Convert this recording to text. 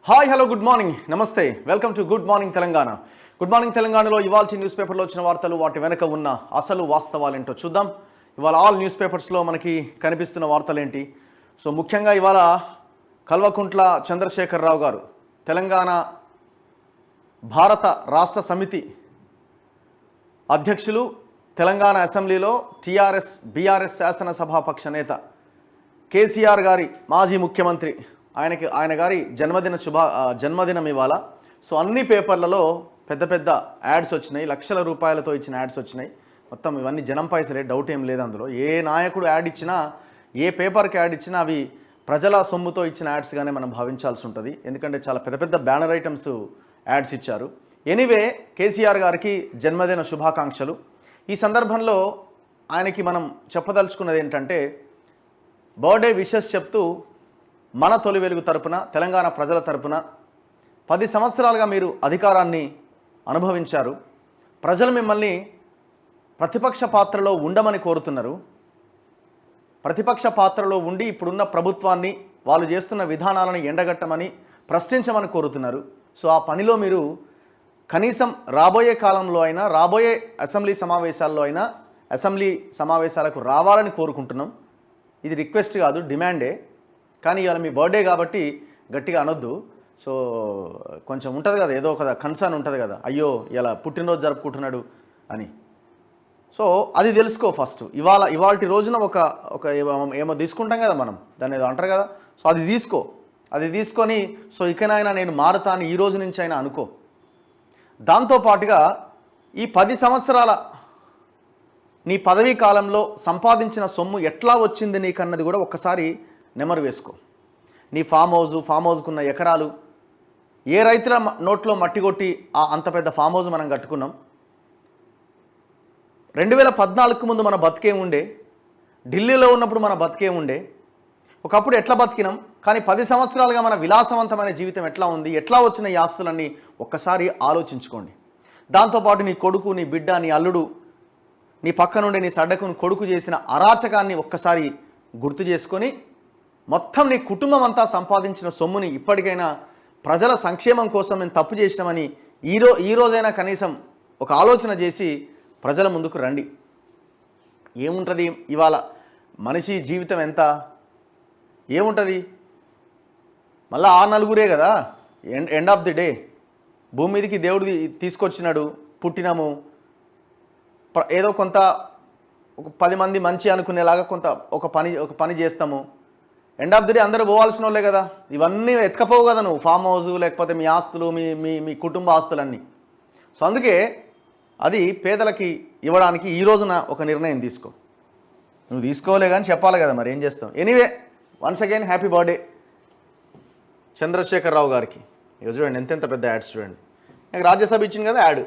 Hi hello good morning నమస్తే welcome to good morning Telangana. Good morning తెలంగాణలో ఇవాల్టి news పేపర్లో వచ్చిన వార్తలు, వాటి వెనక ఉన్న అసలు వాస్తవాలు ఏంటో చూద్దాం. ఇవాళ ఆల్ న్యూస్ పేపర్స్లో మనకి కనిపిస్తున్న వార్తలు ఏంటి? సో ముఖ్యంగా ఇవాళ కల్వకుంట్ల చంద్రశేఖరరావు గారు తెలంగాణ భారత రాష్ట్ర సమితి అధ్యక్షులు, తెలంగాణ అసెంబ్లీలో టీఆర్ఎస్ బీఆర్ఎస్ శాసనసభాపక్ష నేత కేసీఆర్ గారి మాజీ ముఖ్యమంత్రి ఆయన గారి జన్మదినం ఇవాళ. సో అన్ని పేపర్లలో పెద్ద పెద్ద యాడ్స్ వచ్చినాయి, లక్షల రూపాయలతో ఇచ్చిన యాడ్స్ వచ్చినాయి. మొత్తం ఇవన్నీ జనం పైసలే, డౌట్ ఏం లేదు అందులో. ఏ నాయకుడు యాడ్ ఇచ్చినా, ఏ పేపర్కి యాడ్ ఇచ్చినా అవి ప్రజల సొమ్ముతో ఇచ్చిన యాడ్స్గానే మనం భావించాల్సి ఉంటుంది. ఎందుకంటే చాలా పెద్ద పెద్ద బ్యానర్ ఐటమ్స్ యాడ్స్ ఇచ్చారు. ఎనీవే, కేసీఆర్ గారికి జన్మదిన శుభాకాంక్షలు. ఈ సందర్భంలో ఆయనకి మనం చెప్పదలుచుకున్నది ఏంటంటే, బర్త్డే విషెస్ చెప్తూ మన తొలి వెలుగు తరపున, తెలంగాణ ప్రజల తరపున 10 సంవత్సరాలుగా మీరు అధికారాన్ని అనుభవించారు. ప్రజలు మిమ్మల్ని ప్రతిపక్ష పాత్రలో ఉండమని కోరుతున్నారు. ప్రతిపక్ష పాత్రలో ఉండి ఇప్పుడున్న ప్రభుత్వాన్ని, వాళ్ళు చేస్తున్న విధానాలను ఎండగట్టమని, ప్రశ్నించమని కోరుతున్నారు. సో ఆ పనిలో మీరు కనీసం రాబోయే కాలంలో అయినా, రాబోయే అసెంబ్లీ సమావేశాల్లో అయినా అసెంబ్లీ సమావేశాలకు రావాలని కోరుకుంటున్నాం. ఇది రిక్వెస్ట్ కాదు, డిమాండే. కానీ ఇవాళ మీ బర్త్డే కాబట్టి గట్టిగా అనొద్దు. సో కొంచెం ఉంటుంది కదా, ఏదో ఒక కన్సర్న్ ఉంటుంది కదా, అయ్యో ఇలా పుట్టినరోజు జరుపుకుంటున్నాడు అని. సో అది తెలుసుకో ఫస్ట్. ఇవాళ రోజున ఒక ఏమో తీసుకుంటాం కదా మనం, దాన్ని ఏదో అంటారు కదా. సో అది తీసుకొని సో ఇకనైనా నేను మారుతాను ఈ రోజు నుంచి అయినా అనుకో. దాంతోపాటుగా ఈ 10 సంవత్సరాల నీ పదవీ కాలంలో సంపాదించిన సొమ్ము ఎట్లా వచ్చింది నీకన్నది కూడా ఒక్కసారి నెమరు వేసుకో. నీ ఫామ్ హౌస్కున్న ఎకరాలు, ఏ రైతుల నోట్లో మట్టి కొట్టి అంత పెద్ద ఫామ్ హౌస్ మనం కట్టుకున్నాం. 2014కు ముందు మన బతికే ఉండే, ఢిల్లీలో ఉన్నప్పుడు మన బతికే ఉండే, ఒకప్పుడు ఎట్లా బతికినాం. కానీ 10 సంవత్సరాలుగా మన విలాసవంతమైన జీవితం ఎట్లా ఉంది, ఎట్లా వచ్చిన ఈ ఆస్తులన్నీ ఒక్కసారి ఆలోచించుకోండి. దాంతోపాటు నీ కొడుకు, నీ బిడ్డ, నీ అల్లుడు, నీ పక్క నుండి నీ సడ్డకుని కొడుకు చేసిన అరాచకాన్ని ఒక్కసారి గుర్తు చేసుకొని, మొత్తం నీ కుటుంబం అంతా సంపాదించిన సొమ్ముని ఇప్పటికైనా ప్రజల సంక్షేమం కోసం మేము తప్పు చేసినామని ఈ రోజైనా కనీసం ఒక ఆలోచన చేసి ప్రజల ముందుకు రండి. ఏముంటుంది ఇవాళ మనిషి జీవితం ఎంత ఏముంటుంది? మళ్ళీ ఆ నలుగురే కదా ఎండ్ ఆఫ్ ది డే. భూమి మీదకి దేవుడు తీసుకొచ్చినాడు, పుట్టినాము, ఏదో కొంత ఒక 10 మంది మంచి అనుకునేలాగా ఒక పని చేస్తాము. ఎండ్ ఆఫ్ ది డే అందరూ పోవాల్సిన వాళ్ళే కదా. ఇవన్నీ ఎత్తుకపోవు కదా నువ్వు, ఫామ్ హౌస్ లేకపోతే మీ ఆస్తులు, మీ కుటుంబ ఆస్తులన్నీ. సో అందుకే అది పేదలకి ఇవ్వడానికి ఈ రోజున ఒక నిర్ణయం తీసుకో. నువ్వు తీసుకోలే కానీ చెప్పాలి కదా, మరి ఏం చేస్తావు. Anyway, once again happy birthday Chandrashekar Rao గారికి. ఇక చూడండి ఎంతెంత పెద్ద యాడ్స్ చూడండి. నాకు రాజ్యసభ ఇచ్చింది కదా యాడ్,